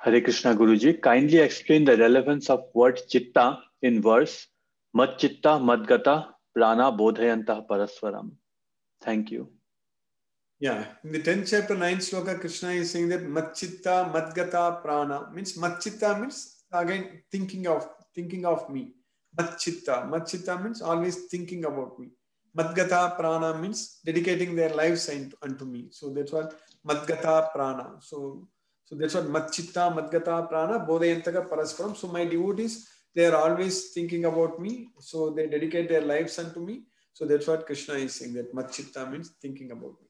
Hare Krishna Guruji, kindly explain the relevance of word chitta in verse Mat chitta madgata prana bodhayantah paraswaram. Thank you. Yeah, in the 10th chapter, 9th sloka, Krishna is saying that Matchitta, Madgata, Prana means Matchitta means again thinking of me. Matchitta means always thinking about me. Madgata Prana means dedicating their lives unto me. So that's what Madgata Prana. So that's what Matchitta, Madgata Prana, Bodhayantaka Parasparam. So my devotees, they are always thinking about me. So they dedicate their lives unto me. So that's what Krishna is saying, that Matchitta means thinking about me.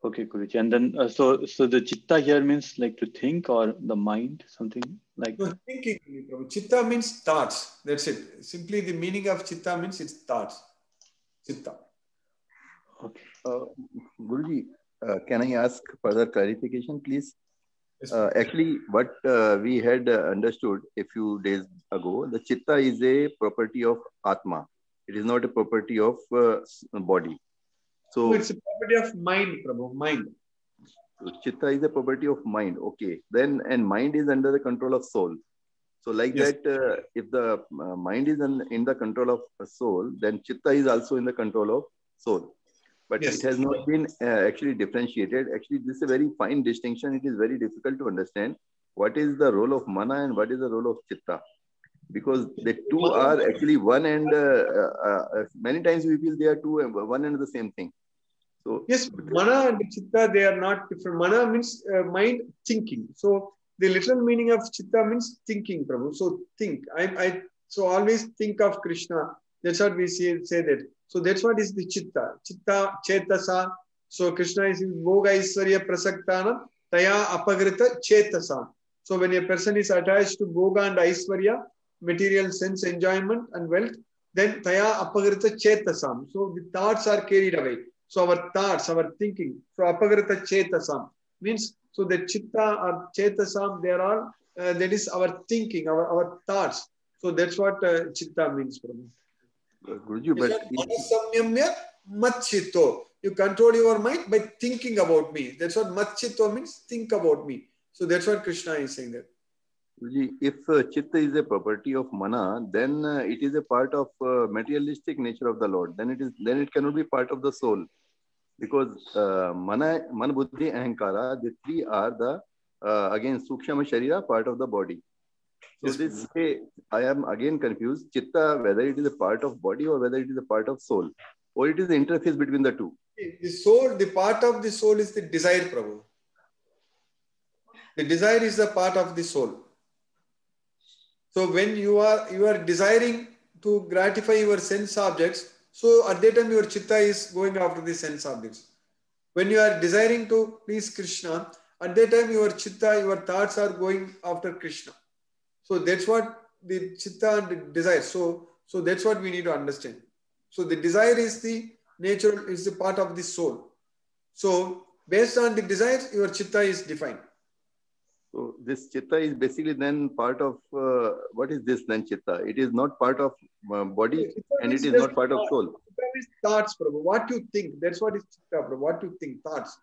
Okay, Guruji. And then, so the chitta here means like to think or the mind, something like No, that. thinking. Chitta means thoughts. That's it. Simply the meaning of chitta means it's thoughts. Chitta. Okay. Guruji, can I ask further clarification, please? Yes, actually, what we had understood a few days ago, the chitta is a property of Atma. It is not a property of body. So it's a property of mind, Prabhu. Mind. Chitta is a property of mind. Okay. Then, and mind is under the control of soul. So like Yes. that, if the mind is in the control of soul, then chitta is also in the control of soul. But Yes. it has not been actually differentiated. Actually, this is a very fine distinction. It is very difficult to understand what is the role of mana and what is the role of chitta. Because the two are actually one, and many times we feel they are two, one and the same thing. So yes, mana and chitta, they are not different. Mana means mind thinking. So the literal meaning of chitta means thinking, Prabhu. So think. So always think of Krishna. That's what we say that. So that's what is the chitta. Chitta, chetasa. So Krishna is Bhoga Isvarya Prasaktana, Taya Apagrita Chetasa. So when a person is attached to Bhoga and Aisvarya, material sense enjoyment and wealth, then Taya Apagrita Chetasam. So the thoughts are carried away. So our thoughts, our thinking. So apagrita chetasam means, so the chitta or chetasam, they are all, that is our thinking, our thoughts. So that's what chitta means, Prabhu. Guruji, but Manasamyamya matchito. You control your mind by thinking about me. That's what matchito means, think about me. So that's what Krishna is saying there. Guruji, if chitta is a property of mana, then it is a part of materialistic nature of the Lord. Then it cannot be part of the soul, because mana, buddhi, ahankara, the three are the again sukshama sharira, part of the body. So Yes, this way, I am again confused. Chitta, whether it is a part of body or whether it is a part of soul, or it is the interface between the two. The soul, the part of the soul is the desire, Prabhu. The desire is the part of the soul. So when you are desiring to gratify your sense objects, so at that time your chitta is going after the sense objects. When you are desiring to please Krishna, at that time your chitta, your thoughts are going after Krishna. So that's what the chitta and the desire. So that's what we need to understand. So the desire is the nature, is the part of the soul. So based on the desire, your chitta is defined. So this chitta is basically then part of, what is this then chitta? It is not part of body, and it is not part of soul. Chitta is thoughts, Prabhu. What you think, that's what is chitta, Prabhu. What you think, thoughts.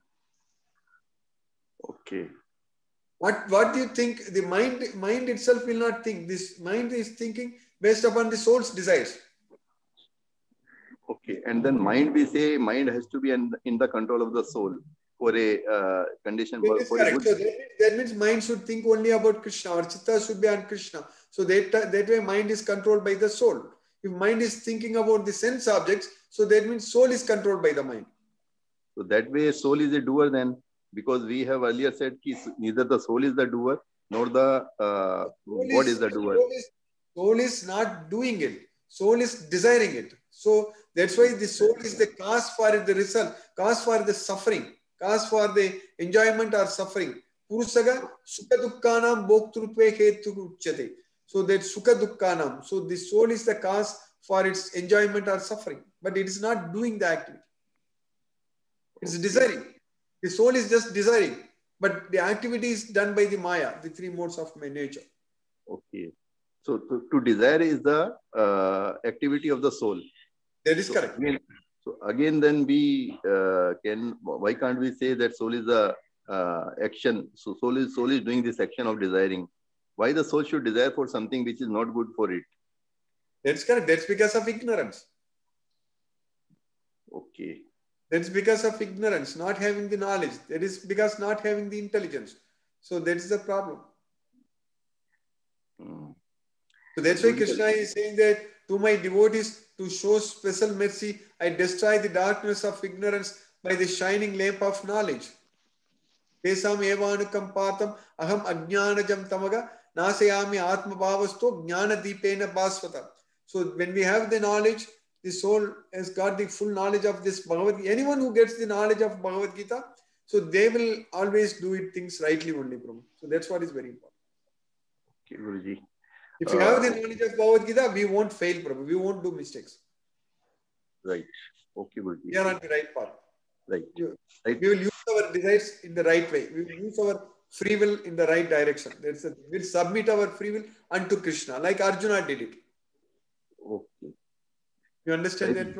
Okay. What do you think? The mind itself will not think. This mind is thinking based upon the soul's desires. Okay. And then mind, we say mind has to be in the control of the soul for a condition. For a good... So that means mind should think only about Krishna, or chitta should be on Krishna. So that way mind is controlled by the soul. If mind is thinking about the sense objects, so that means soul is controlled by the mind. So that way soul is a doer then, because we have earlier said neither the soul is the doer nor the body is the doer. Soul is not doing it. Soul is desiring it. So that's why the soul is the cause for the result, cause for the suffering, cause for the enjoyment or suffering. Purusaga sukha dukkhanam bhoktrutve hetu uchyate. So that sukha dukkhanam. So the soul is the cause for its enjoyment or suffering, but it is not doing the activity. It's desiring. The soul is just desiring, but the activity is done by the Maya, the three modes of my nature. Okay. So to desire is the activity of the soul. That is correct. Again, then we why can't we say that soul is the action. So soul is doing this action of desiring. Why the soul should desire for something which is not good for it? That's correct. That's because of ignorance. Okay. That's because of ignorance, not having the knowledge. That is because not having the intelligence. So that's the problem. So that's why Krishna is saying that to my devotees, to show special mercy, I destroy the darkness of ignorance by the shining lamp of knowledge. Tesam evanukam patam aham ajnanajam tamaga nasayami atma bhavasto jnana deepena bhasvata. So when we have the knowledge, the soul has got the full knowledge of this Bhagavad Gita. Anyone who gets the knowledge of Bhagavad Gita, so they will always do it things rightly only, Prabhu. So that's what is very important. Okay, Guruji. If you have the knowledge of Bhagavad Gita, we won't fail, Prabhu. We won't do mistakes. Right. Okay, Guruji. We are on the right path. Right. We will use our desires in the right way. We will use our free will in the right direction. We'll submit our free will unto Krishna, like Arjuna did it. Okay. You understand that?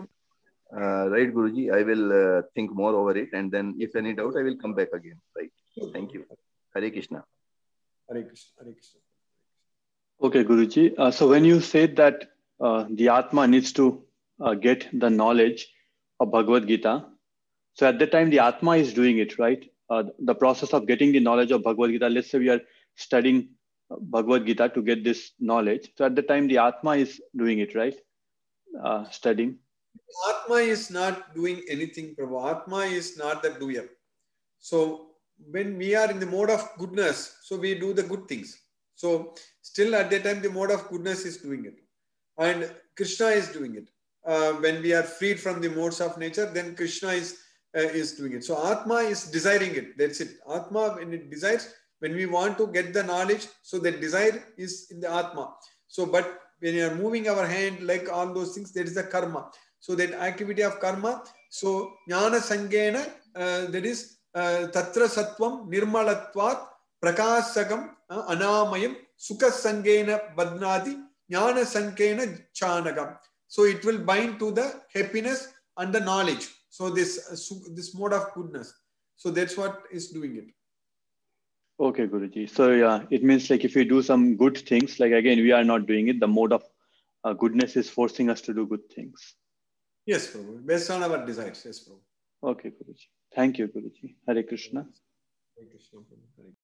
Right, Guruji. I will think more over it, and then if any doubt, I will come back again. Right. Thank you. Hare Krishna. Hare Krishna. Hare Krishna. Okay, Guruji. So when you said that the Atma needs to get the knowledge of Bhagavad Gita, so at that time the Atma is doing it, right? The process of getting the knowledge of Bhagavad Gita, let's say we are studying Bhagavad Gita to get this knowledge. So at the time the Atma is doing it, right? Studying. Atma is not doing anything, Prabhu. Atma is not the doer. So when we are in the mode of goodness, so we do the good things. So still at that time, the mode of goodness is doing it. And Krishna is doing it. When we are freed from the modes of nature, then Krishna is doing it. So Atma is desiring it. That's it. Atma, when it desires, when we want to get the knowledge, so that desire is in the Atma. So, but when you are moving our hand, like all those things, that is the karma. So that activity of karma. So jnana sangena, that is tatra sattvam nirmalatvat prakasagam anamayam sukha sangena badnadi jnana sankena chanagam. So it will bind to the happiness and the knowledge. So this mode of goodness. So that's what is doing it. Okay, Guruji. So yeah, it means like if we do some good things, like again, we are not doing it. The mode of goodness is forcing us to do good things. Yes, Prabhu. Based on our desires. Yes, Prabhu. Okay, Guruji. Thank you, Guruji. Hare Krishna. Hare Krishna.